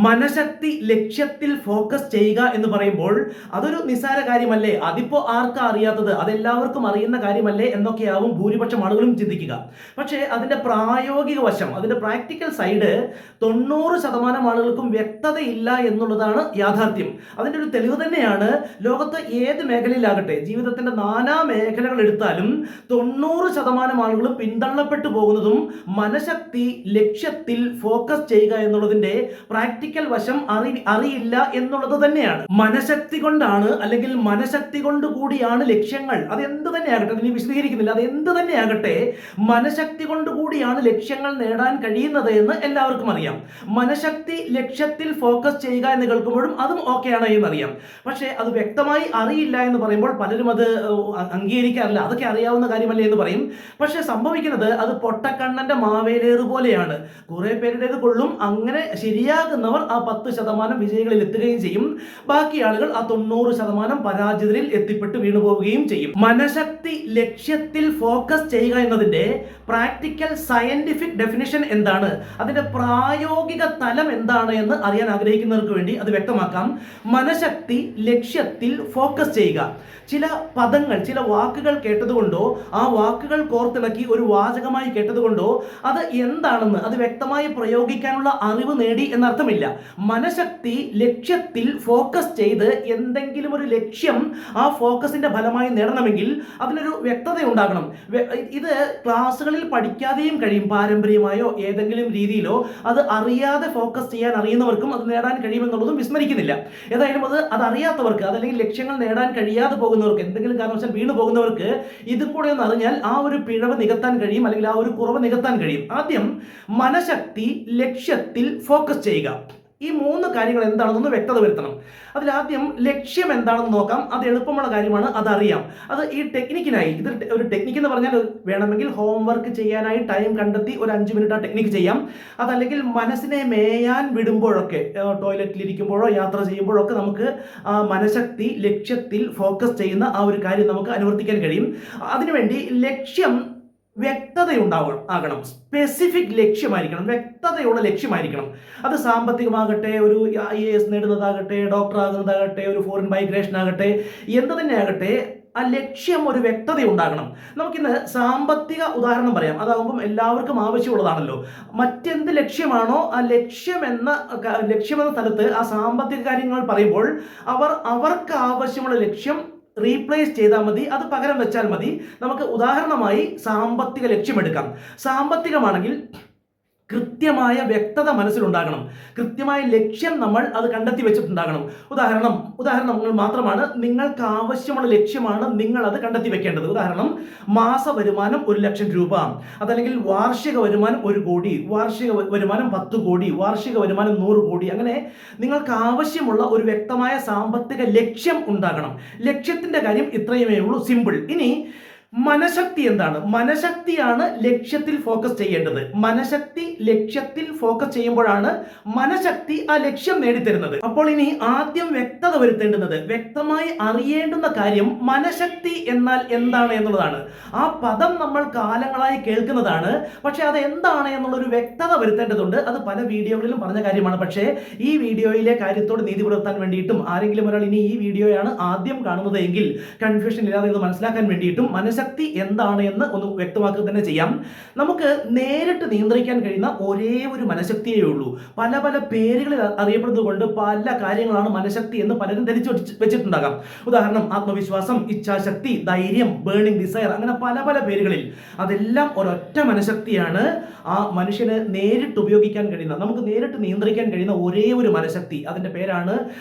മനഃശക്തി ലക്ഷ്യത്തിൽ ഫോക്കസ് ചെയ്യുക എന്ന് പറയുമ്പോൾ അതൊരു നിസ്സാര കാര്യമല്ലേ, അതിപ്പോ ആർക്കാ അറിയാത്തത്, അതെല്ലാവർക്കും അറിയുന്ന കാര്യമല്ലേ എന്നൊക്കെയാവും ഭൂരിപക്ഷം ആളുകളും ചിന്തിക്കുക. പക്ഷേ അതിന്റെ പ്രായോഗിക വശം, അതിന്റെ പ്രാക്ടിക്കൽ സൈഡ് 90% ആളുകൾക്കും വ്യക്തതയില്ല എന്നുള്ളതാണ് യാഥാർത്ഥ്യം. അതിന്റെ ഒരു തെളിവ് തന്നെയാണ് ലോകത്ത് ഏത് മേഖലയിലാകട്ടെ, ജീവിതത്തിന്റെ നാനാ മേഖലകൾ എടുത്താലും 90% ആളുകളും പിന്തള്ളപ്പെട്ടു പോകുന്നതും മനഃശക്തി ലക്ഷ്യത്തിൽ ഫോക്കസ് ചെയ്യുക എന്നുള്ളതിന്റെ പ്രാക്ടിക്കൽ വശം അറിയില്ല എന്നുള്ളത് തന്നെയാണ്. മനഃശക്തി കൊണ്ടാണ്, അല്ലെങ്കിൽ മനഃശക്തി കൊണ്ട് കൂടിയാണ് ലക്ഷ്യങ്ങൾ, അത് എന്ത് തന്നെയാകട്ടെ, ഇനി വിശദീകരിക്കുന്നില്ല, അത് എന്ത് തന്നെയാകട്ടെ, മനഃശക്തി കൊണ്ട് കൂടിയാണ് ലക്ഷ്യങ്ങൾ നേടാൻ കഴിയുന്നത് എന്ന് എല്ലാവർക്കും അറിയാം. മനഃശക്തി ലക്ഷ്യത്തിൽ ഫോക്കസ് ചെയ്യുക എന്ന് കേൾക്കുമ്പോഴും അതും ഓക്കെയാണ് എന്നറിയാം. പക്ഷേ അത് വ്യക്തമായി അറിയില്ല എന്ന് പറയുമ്പോൾ പലരും അത് അംഗീകരിക്കാറില്ല. അതൊക്കെ അറിയാവുന്ന കാര്യമല്ലേ എന്ന് പറയും. പക്ഷെ സംഭവിക്കുന്നത് അത് പൊട്ടക്കണ്ണന്റെ മാവേലേറ് പോലെയാണ്. കുറെ പേരുടേത് കൊള്ളും, അങ്ങനെ ശരിയാകുന്നവർ ആ 10% വിജയികളിൽ എത്തുകയും ചെയ്യും. ബാക്കി ആളുകൾ ആ 90% പരാജിതരിൽ എത്തിപ്പെട്ട് വീണുപോവുകയും ചെയ്യും. മനഃശക്തി ലക്ഷ്യത്തിൽ ഫോക്കസ് ചെയ്യുക എന്നതിന്റെ പ്രാക്ടിക്കൽ സയന്റിഫിക് ഡെഫിനിഷൻ എന്താണ്, അതിന്റെ പ്രായോഗിക തലം എന്താണ് എന്ന് അറിയാൻ ആഗ്രഹിക്കുന്നവർക്ക് വേണ്ടി അത് വ്യക്തമാക്കാം. മനഃശക്തി ലക്ഷ്യത്തിൽ ഫോക്കസ് ചെയ്യുക. ചില പദങ്ങൾ, ചില വാക്കുകൾ കേട്ടതുകൊണ്ടോ ആ വാക്കുകൾ കോർത്തിണക്കി ഒരു വാചകമായി കേട്ടതുകൊണ്ടോ അത് എന്താണെന്ന് അത് വ്യക്തമായി പ്രയോഗിക്കാനുള്ള അറിവ് നേടി എന്നർത്ഥമില്ല. മനഃശക്തി ലക്ഷ്യത്തിൽ ഫോക്കസ് ചെയ്ത് എന്തെങ്കിലും ഒരു ലക്ഷ്യം ആ ഫോക്കസിന്റെ ഫലമായി നേടണമെങ്കിൽ അതിനൊരു വ്യക്തത ഉണ്ടാകണം. ഇത് ക്ലാസ്സുകളിൽ പഠിക്കാതെയും കഴിയും, പാരമ്പര്യമായോ ഏതെങ്കിലും രീതിയിലോ അത് അറിയാതെ ഫോക്കസ് ചെയ്യാൻ അറിയുന്നവർക്കും അത് നേടാൻ കഴിയുമെന്നുള്ളതും വിസ്മരിക്കുന്നില്ല. ഏതായാലും അത് അറിയാത്തവർക്ക്, അതല്ലെങ്കിൽ ലക്ഷ്യങ്ങൾ നേടാൻ കഴിയാതെ പോകുന്നവർക്ക്, എന്തെങ്കിലും കാരണവശാൽ വീണു പോകുന്നവർക്ക് ഇതും കൂടെ ഒന്ന് അറിഞ്ഞാൽ ആ ഒരു പിഴവ് നികത്താൻ കഴിയും, അല്ലെങ്കിൽ ആ ഒരു കുറവ് നികത്താൻ കഴിയും. ആദ്യം മനഃശക്തി ലക്ഷ്യത്തിൽ ഫോക്കസ് ചെയ്യുക. ഈ 3 കാര്യങ്ങൾ എന്താണെന്നൊന്ന് വ്യക്തത വരുത്തണം. അതിലാദ്യം ലക്ഷ്യം എന്താണെന്ന് നോക്കാം. അത് എളുപ്പമുള്ള കാര്യമാണ്, അതറിയാം. അത് ഈ ടെക്നിക്കിനായി, ഇത് ഒരു ടെക്നിക്ക് എന്ന് പറഞ്ഞാൽ വേണമെങ്കിൽ ഹോംവർക്ക് ചെയ്യാനായി ടൈം കണ്ടെത്തി ഒരു 5 മിനിറ്റ് ആ ടെക്നിക്ക് ചെയ്യാം. അതല്ലെങ്കിൽ മനസ്സിനെ മേയാൻ വിടുമ്പോഴൊക്കെ, ടോയ്ലറ്റിലിരിക്കുമ്പോഴോ യാത്ര ചെയ്യുമ്പോഴൊക്കെ നമുക്ക് മനഃശക്തി ലക്ഷ്യത്തിൽ ഫോക്കസ് ചെയ്യുന്ന ആ ഒരു കാര്യം നമുക്ക് അനുവർത്തിക്കാൻ കഴിയും. അതിനുവേണ്ടി ലക്ഷ്യം വ്യക്തതയുണ്ടാകണം, സ്പെസിഫിക് ലക്ഷ്യമായിരിക്കണം, വ്യക്തതയുള്ള ലക്ഷ്യമായിരിക്കണം. അത് സാമ്പത്തികമാകട്ടെ, ഒരു IAS നേടുന്നതാകട്ടെ, ഡോക്ടർ ആകുന്നതാകട്ടെ, ഒരു ഫോറിൻ മൈഗ്രേഷൻ ആകട്ടെ, എന്ത് തന്നെ ആകട്ടെ, ആ ലക്ഷ്യം ഒരു വ്യക്തത ഉണ്ടാകണം. നമുക്കിന്ന് സാമ്പത്തിക ഉദാഹരണം പറയാം, അതാകുമ്പം എല്ലാവർക്കും ആവശ്യമുള്ളതാണല്ലോ. മറ്റെന്ത് ലക്ഷ്യമാണോ ആ ലക്ഷ്യമെന്ന സ്ഥലത്ത് ആ സാമ്പത്തിക കാര്യങ്ങൾ പറയുമ്പോൾ അവർക്ക് ആവശ്യമുള്ള ലക്ഷ്യം റീപ്ലേസ് ചെയ്താൽ മതി, അത് പകരം വെച്ചാൽ മതി. നമുക്ക് ഉദാഹരണമായി സാമ്പത്തിക ലക്ഷ്യമെടുക്കാം. സാമ്പത്തികമാണെങ്കിൽ കൃത്യമായ വ്യക്തത മനസ്സിലുണ്ടാകണം, കൃത്യമായ ലക്ഷ്യം നമ്മൾ അത് കണ്ടെത്തി വെച്ചിട്ടുണ്ടാകണം. ഉദാഹരണങ്ങൾ മാത്രമാണ്, നിങ്ങൾക്ക് ആവശ്യമുള്ള ലക്ഷ്യമാണ് നിങ്ങൾ അത് കണ്ടെത്തി വെക്കേണ്ടത്. ഉദാഹരണം, മാസ വരുമാനം 1,00,000 രൂപ, അതല്ലെങ്കിൽ വാർഷിക വരുമാനം 1 കോടി, വാർഷിക വരുമാനം 10 കോടി, വാർഷിക വരുമാനം 100 കോടി. അങ്ങനെ നിങ്ങൾക്ക് ആവശ്യമുള്ള ഒരു വ്യക്തമായ സാമ്പത്തിക ലക്ഷ്യം ഉണ്ടാകണം. ലക്ഷ്യത്തിന്റെ കാര്യം ഇത്രയുമേ ഉള്ളൂ, സിമ്പിൾ. ഇനി മനഃശക്തി എന്താണ്? മനഃശക്തിയാണ് ലക്ഷ്യത്തിൽ ഫോക്കസ് ചെയ്യേണ്ടത്. മനഃശക്തി ലക്ഷ്യത്തിൽ ഫോക്കസ് ചെയ്യുമ്പോഴാണ് മനഃശക്തി ആ ലക്ഷ്യം നേടിത്തരുന്നത്. അപ്പോൾ ഇനി ആദ്യം വ്യക്തത വരുത്തേണ്ടുന്നത്, വ്യക്തമായി അറിയേണ്ടുന്ന കാര്യം മനഃശക്തി എന്നാൽ എന്താണ് എന്നുള്ളതാണ്. ആ പദം നമ്മൾ കാലങ്ങളായി കേൾക്കുന്നതാണ്, പക്ഷെ അത് എന്താണ് എന്നുള്ളൊരു വ്യക്തത വരുത്തേണ്ടതുണ്ട്. അത് പല വീഡിയോകളിലും പറഞ്ഞ കാര്യമാണ്. പക്ഷേ ഈ വീഡിയോയിലെ കാര്യത്തോട് നീതി പുലർത്താൻ വേണ്ടിയിട്ടും, ആരെങ്കിലും ഒരാൾ ഇനി ഈ വീഡിയോയാണ് ആദ്യം കാണുന്നത് എങ്കിൽ കൺഫ്യൂഷൻ ഇല്ലാതെ ഇത് മനസ്സിലാക്കാൻ വേണ്ടിയിട്ടും മനഃശക്തി എന്താണ് എന്ന് ഒന്ന് വ്യക്തമാക്കുക തന്നെ ചെയ്യാം. നമുക്ക് നേരിട്ട് നിയന്ത്രിക്കാൻ കഴിയുന്ന ഒരേ ഒരു മനഃശക്തിയേ ഉള്ളൂ. പല പല പേരുകളിൽ അറിയപ്പെടുന്നത് കൊണ്ട് പല കാര്യങ്ങളാണ് മനഃശക്തി എന്ന് പലരും ധരിച്ചു വെച്ചിട്ടുണ്ടാകാം. ഉദാഹരണം, ആത്മവിശ്വാസം, ഇച്ഛാശക്തി, ധൈര്യം, ബേണിംഗ് ഡിസയർ, അങ്ങനെ പല പല പേരുകളിൽ. അതെല്ലാം ഒരൊറ്റ മനഃശക്തിയാണ്. ആ മനുഷ്യന് നേരിട്ട് ഉപയോഗിക്കാൻ കഴിയുന്ന, നമുക്ക് നേരിട്ട് നിയന്ത്രിക്കാൻ കഴിയുന്ന ഒരേ ഒരു മനഃശക്തി, അതിന്റെ പേരാണ്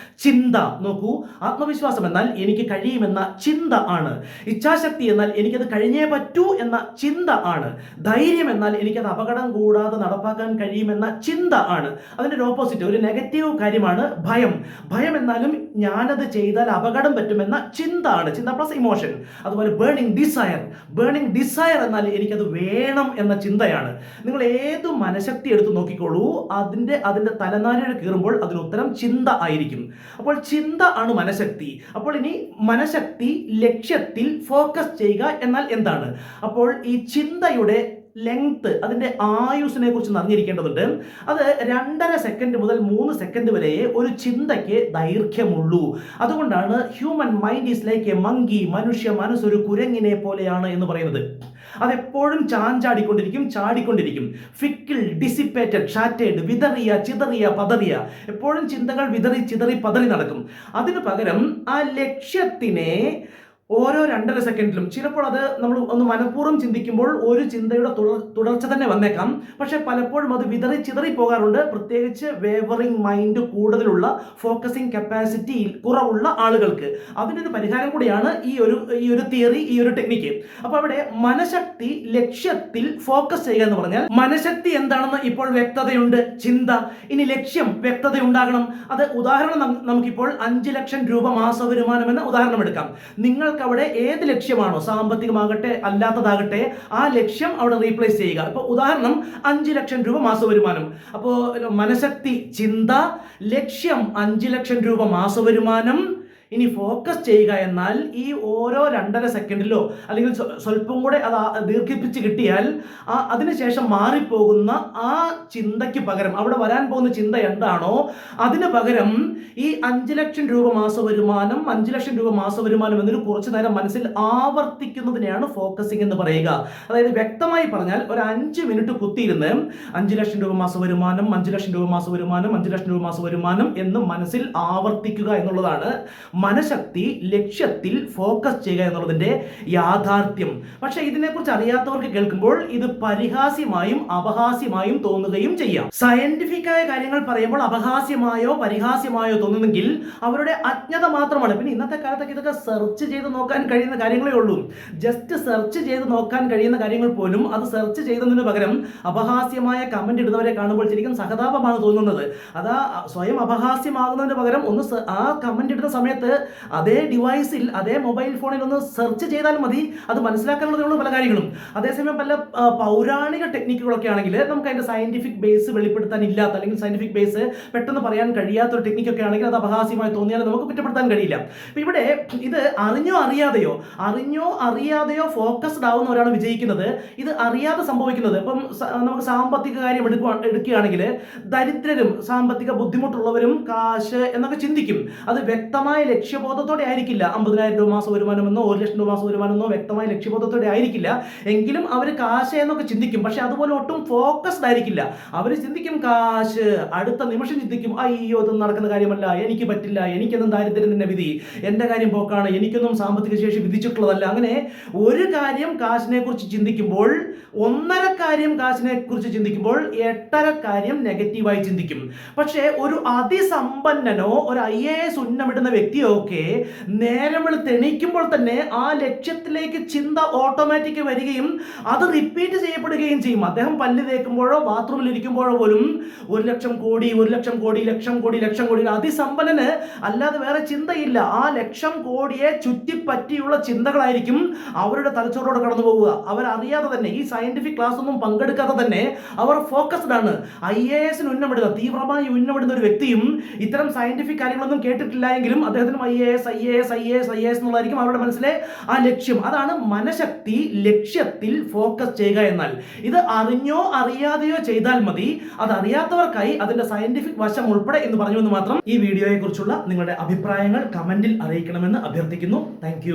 ചിന്ത. നോക്കൂ, ആത്മവിശ്വാസം എന്നാൽ എനിക്ക് കഴിയുമെന്ന ചിന്ത ആണ്. ഇച്ഛാശക്തി എന്നാൽ എനിക്കത് കഴിഞ്ഞേ പറ്റൂ എന്ന ചിന്ത ആണ്. ധൈര്യം എന്നാൽ എനിക്കത് അപകടം കൂടാതെ നടപ്പാക്കാൻ കഴിയുമെന്ന ചിന്ത ആണ്. അതിന്റെ ഓപ്പോസിറ്റ്, ഒരു നെഗറ്റീവ് കാര്യമാണ് ഭയം. ഭയം എന്നാലും ഞാനത് ചെയ്താൽ അപകടം പറ്റുമെന്ന ചിന്ത ആണ്, ചിന്ത പ്ലസ് ഇമോഷൻ. അതുപോലെ ബേണിംഗ് ഡിസയർ എന്നാൽ എനിക്കത് വേണം എന്ന ചിന്തയാണ്. നിങ്ങൾ ഏത് മനഃശക്തി എടുത്ത് നോക്കിക്കോളൂ, അതിന്റെ തലനാരിഴ കീറുമ്പോൾ അതിന് ഉത്തരം ചിന്ത ആയിരിക്കും. അപ്പോൾ ചിന്ത ആണ് മനഃശക്തി. അപ്പോൾ ഇനി മനഃശക്തി ലക്ഷ്യത്തിൽ ഫോക്കസ് ചെയ്യുക എന്നാൽ എന്താണ്? അപ്പോൾ ഈ ചിന്തയുടെ ലെങ്ത്, അതിന്റെ ആയുസിനെ കുറിച്ച് അറിഞ്ഞിരിക്കേണ്ടതുണ്ട്. അത് 2.5 സെക്കൻഡ് മുതൽ 3 സെക്കൻഡ് വരെ ഒരു ചിന്തയ്ക്ക് ദൈർഘ്യമുള്ളൂ. അതുകൊണ്ടാണ് human mind is like A monkey, മനുഷ്യ മനസ്സ് ഒരു കുരങ്ങിനെ പോലെയാണ് എന്ന് പറയുന്നത്. അതെപ്പോഴും ചാടിക്കൊണ്ടിരിക്കും. ഫിക്കിൾ, ഡിസിപ്പേറ്റഡ്, ഷാറ്റേഡ്, വിതറിയ, ചിതറിയ, പതറിയ, എപ്പോഴും ചിന്തകൾ വിതറി ചിതറി പതറി നടക്കും. അതിനു പകരം ആ ലക്ഷ്യത്തിനെ ഓരോ 2.5 സെക്കൻഡിലും, ചിലപ്പോൾ അത് നമ്മൾ ഒന്ന് മനഃപൂർവ്വം ചിന്തിക്കുമ്പോൾ ഒരു ചിന്തയുടെ തുടർച്ച തന്നെ വന്നേക്കാം. പക്ഷെ പലപ്പോഴും അത് വിതറി ചിതറി പോകാറുണ്ട്. പ്രത്യേകിച്ച് വേവറിംഗ് മൈൻഡ് കൂടുതലുള്ള, ഫോക്കസിങ് കപ്പാസിറ്റി കുറവുള്ള ആളുകൾക്ക്. അതിനൊരു പരിഹാരം കൂടിയാണ് ഈ ഒരു തിയറി, ഈ ഒരു ടെക്നിക്ക്. അപ്പോൾ അവിടെ മനഃശക്തി, ലക്ഷ്യത്തിൽ ഫോക്കസ് ചെയ്യുക എന്ന് പറഞ്ഞാൽ, മനഃശക്തി എന്താണെന്ന് ഇപ്പോൾ വ്യക്തതയുണ്ട്, ചിന്ത. ഇനി ലക്ഷ്യം വ്യക്തത ഉണ്ടാകണം. അത് ഉദാഹരണം നമുക്കിപ്പോൾ 5 ലക്ഷം രൂപ മാസവരുമാനം എന്ന ഉദാഹരണം എടുക്കാം. നിങ്ങൾ അവിടെ ഏത് ലക്ഷ്യമാണോ, സാമ്പത്തികമാകട്ടെ അല്ലാത്തതാകട്ടെ, ആ ലക്ഷ്യം അവിടെ റീപ്ലേസ് ചെയ്യുക. ഇപ്പോൾ ഉദാഹരണം 5 ലക്ഷം രൂപ മാസവരുമാനം. അപ്പോൾ മനഃശക്തി, ചിന്ത, ലക്ഷ്യം 5 ലക്ഷം രൂപ മാസവരുമാനം. ഇനി ഫോക്കസ് ചെയ്യുക എന്നാൽ ഈ ഓരോ 2.5 സെക്കൻഡിലോ അല്ലെങ്കിൽ സ്വല്പം കൂടെ അത് ദീർഘിപ്പിച്ച് കിട്ടിയാൽ അതിനുശേഷം മാറിപ്പോകുന്ന ആ ചിന്തയ്ക്ക് പകരം, അവിടെ വരാൻ പോകുന്ന ചിന്ത എന്താണോ അതിന് പകരം ഈ 5 ലക്ഷം രൂപ മാസവരുമാനം, 5 ലക്ഷം രൂപ മാസവരുമാനം എന്നൊരു കുറച്ചു നേരം മനസ്സിൽ ആവർത്തിക്കുന്നതിനെയാണ് ഫോക്കസിംഗ് എന്ന് പറയുക. അതായത് വ്യക്തമായി പറഞ്ഞാൽ ഒരു 5 മിനിറ്റ് കുത്തിയിരുന്ന് 5 ലക്ഷം രൂപ മാസവരുമാനം, 5 ലക്ഷം രൂപ മാസവരുമാനം, 5 ലക്ഷം രൂപ മാസവരുമാനം എന്ന് മനസ്സിൽ ആവർത്തിക്കുക എന്നുള്ളതാണ് മനഃശക്തി, ലക്ഷ്യത്തിൽ ഫോക്കസ് ചെയ്യുക എന്നുള്ളതിന്റെ യാഥാർത്ഥ്യം. പക്ഷെ ഇതിനെക്കുറിച്ച് അറിയാത്തവർക്ക് കേൾക്കുമ്പോൾ ഇത് പരിഹാസ്യമായും അപഹാസ്യമായും തോന്നുകയും ചെയ്യാം. സയന്റിഫിക് ആയ കാര്യങ്ങൾ പറയുമ്പോൾ അപഹാസ്യമായോ പരിഹാസ്യമായോ തോന്നുന്നെങ്കിൽ അവരുടെ അജ്ഞത മാത്രമാണ്. പിന്നെ ഇന്നത്തെ കാലത്തൊക്കെ ഇതൊക്കെ സെർച്ച് ചെയ്ത് നോക്കാൻ കഴിയുന്ന കാര്യങ്ങളേ ഉള്ളൂ. ജസ്റ്റ് സെർച്ച് ചെയ്ത് നോക്കാൻ കഴിയുന്ന കാര്യങ്ങൾ പോലും അത് സെർച്ച് ചെയ്തതിന് പകരം അപഹാസ്യമായ കമന്റ് ഇടുന്നവരെ കാണുമ്പോൾ ശരിക്കും സഹതാപമാണ് തോന്നുന്നത്. അതാ സ്വയം അപഹാസ്യമാകുന്നതിന് പകരം ഒന്ന് ആ കമന്റ് ഇടുന്ന സമയത്ത് അതേ ഡിവൈസിൽ, അതേ മൊബൈൽ ഫോണിൽ ഒന്ന് സെർച്ച് ചെയ്താൽ മതി. അത് മനസ്സിലാക്കാനുള്ളതുള്ള പല കാര്യങ്ങളും. അതേസമയം പല പൗരാണിക ടെക്നിക്കുകളൊക്കെ ആണെങ്കിൽ നമുക്ക് അതിന്റെ സയന്റിഫിക് ബേസ് വെളിപ്പെടുത്താൻ ഇല്ലാത്ത, അല്ലെങ്കിൽ സയന്റിഫിക് ബേസ് പെട്ടെന്ന് പറയാൻ കഴിയാത്ത ഒരു ടെക്നിക്കൊക്കെ ആണെങ്കിൽ അത് അപഹാസ്യമായി തോന്നിയാൽ നമുക്ക് കുറ്റപ്പെടുത്താൻ കഴിയില്ല. അപ്പൊ ഇവിടെ ഇത് അറിഞ്ഞോ അറിയാതെയോ ഫോക്കസ്ഡ് ആവുന്നവരാണ് വിജയിക്കുന്നത്. ഇത് അറിയാതെ സംഭവിക്കുന്നത്, ഇപ്പം നമുക്ക് സാമ്പത്തിക കാര്യം എടുക്കുകയാണെങ്കിൽ ദരിദ്രരും സാമ്പത്തിക ബുദ്ധിമുട്ടുള്ളവരും കാശ് എന്നൊക്കെ ചിന്തിക്കും. അത് വ്യക്തമായ ലക്ഷ്യബോധത്തോടെ ആയിരിക്കില്ല. 50,000 രൂപ മാസ വരുമാനമെന്നോ 1 ലക്ഷം രൂപ മാസ വരുമാനമെന്നോ വ്യക്തമായ ലക്ഷ്യബോധത്തോടെ ആയിരിക്കില്ല. എങ്കിലും അവർ കാശ് എന്നൊക്കെ ചിന്തിക്കും. പക്ഷെ അതുപോലെ ഒട്ടും ഫോക്കസ്ഡ് ആയിരിക്കില്ല. അവർ ചിന്തിക്കും കാശ്, അടുത്ത നിമിഷം ചിന്തിക്കും അയ്യോ ഇതൊന്നും നടക്കുന്ന കാര്യമല്ല, എനിക്ക് പറ്റില്ല, എനിക്കൊന്നും ദാരിദ്ര്യം തന്നെ വിധി, എൻ്റെ കാര്യം പോക്കാണ്, എനിക്കൊന്നും സാമ്പത്തിക ശേഷി വിധിച്ചിട്ടുള്ളതല്ല. അങ്ങനെ ഒരു കാര്യം കാശിനെ കുറിച്ച് ചിന്തിക്കുമ്പോൾ, 1.5 കാര്യം കാശിനെ കുറിച്ച് ചിന്തിക്കുമ്പോൾ 8.5 കാര്യം നെഗറ്റീവായി ചിന്തിക്കും. പക്ഷേ ഒരു അതിസമ്പന്നനോ ഒരു IAS ഉന്നമിടുന്ന വ്യക്തിയോ ഒക്കെ നേരം തെളിയിക്കുമ്പോൾ തന്നെ ആ ലക്ഷ്യത്തിലേക്ക് ചിന്ത ഓട്ടോമാറ്റിക് വരികയും അത് റിപ്പീറ്റ് ചെയ്യപ്പെടുകയും ചെയ്യും. അദ്ദേഹം പല്ല് തേക്കുമ്പോഴോ ബാത്റൂമിൽ ഇരിക്കുമ്പോഴോ പോലും 1 ലക്ഷം കോടി, 1 ലക്ഷം കോടി, ലക്ഷം കോടി, ലക്ഷം കോടി. അതിസമ്പന്നന് അല്ലാതെ വേറെ ചിന്തയില്ല. ആ ലക്ഷം കോടിയെ ചുറ്റിപ്പറ്റിയുള്ള ചിന്തകളായിരിക്കും അവരുടെ തലച്ചോറോടെ കടന്നു പോവുക. അവരറിയാതെ തന്നെ, ഈ സയന്റിഫിക് ക്ലാസ് ഒന്നും പങ്കെടുക്കാതെ തന്നെ അവർ ഫോക്കസ്ഡ് ആണ്. IAS ഉന്നമിടുക, തീവ്രമായി ഉന്നമിടുന്ന ഒരു വ്യക്തിയും ഇത്തരം സയന്റിഫിക് കാര്യങ്ങളൊന്നും കേട്ടിട്ടില്ല എങ്കിലും അദ്ദേഹത്തിനും IAS എന്നുള്ളതായിരിക്കും അവരുടെ മനസ്സിലെ ആ ലക്ഷ്യം. അതാണ് മനഃശക്തി, ലക്ഷ്യത്തിൽ ഫോക്കസ് ചെയ്യുക എന്നാൽ. ഇത് അറിഞ്ഞോ അറിയാതെയോ ചെയ്താൽ മതി. അത് അറിയാത്തവർക്കായി അതിന്റെ സയന്റിഫിക് വശം ഉൾപ്പെടെ എന്ന് പറഞ്ഞു എന്ന് മാത്രം. ഈ വീഡിയോയെ കുറിച്ചുള്ള നിങ്ങളുടെ അഭിപ്രായങ്ങൾ കമന്റിൽ അറിയിക്കണമെന്ന് അഭ്യർത്ഥിക്കുന്നു. താങ്ക്